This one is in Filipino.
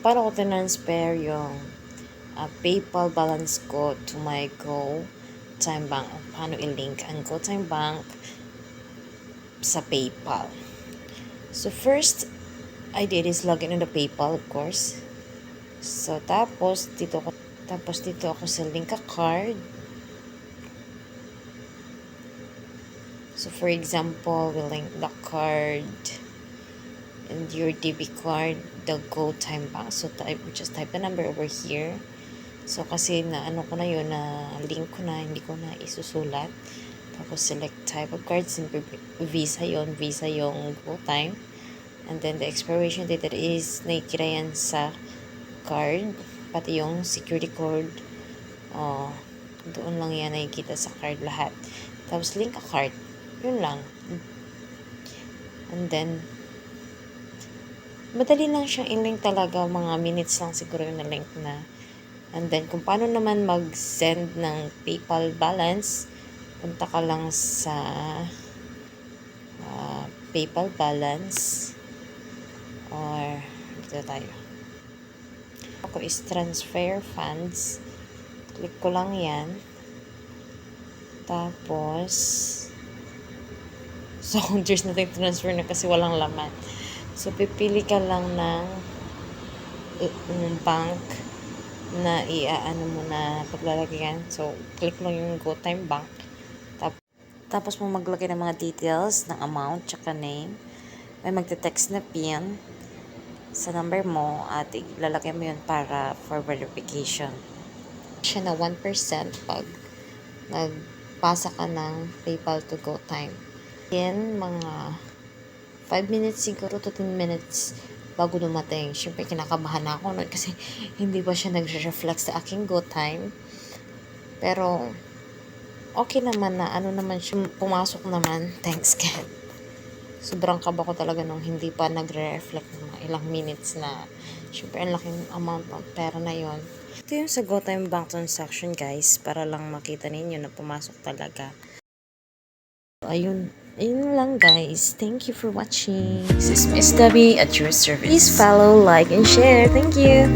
paano ko transfer yung PayPal balance ko to my GoTime Bank. Paano i-link ang GoTime Bank sa PayPal. So first I did is log in on the PayPal, of course. So tapos dito ako sa link a card. So for example, we link the card and your debit card, the GoTime Bank. So just type the number over here. So kasi na ano ko na yun, na link ko na, hindi ko na isusulat. Tapos select type of card, simple Visa yon, Visa yung GoTime. And then the expiration date that is nakikita yan sa card, pati yung security code. Doon lang yan nakikita sa card lahat. Tapos link a card. Yun lang. And then madali lang siyang i-link talaga, mga minutes lang siguro yung na-link na. And then kung paano naman mag-send ng PayPal balance, punta ka lang sa PayPal balance, or dito tayo. Ako is transfer funds. Click ko lang yan. Tapos so there's nothing to transfer na kasi walang laman. So pipili ka lang ng bank na iaano mo na paglalagyan. So click lang yung GoTime Bank. Tapos mo maglagay ng mga details ng amount tsaka name. May magte-text na PIN sa number mo at ilalagay mo yun para for verification. Siya na 1% pag nagpasa ka ng PayPal to GoTime. Then, mga 5 minutes siguro to 10 minutes bago dumating. Siyempre, kinakabahan ako nun kasi hindi ba siya nagre-reflect sa aking GoTime. Pero, okay naman na, ano naman siya, pumasok naman. Thanks God. Sobrang kaba ko talaga nung hindi pa nagre-reflect ng mga ilang minutes na, syempre, ang laking amount ng pera na yon. Ito yung sa GoTime Bank transaction, guys, para lang makita ninyo na pumasok talaga. Ayun lang, guys. Thank you for watching. This is Miss Debbie at your service. Please follow, like, and share. Thank you.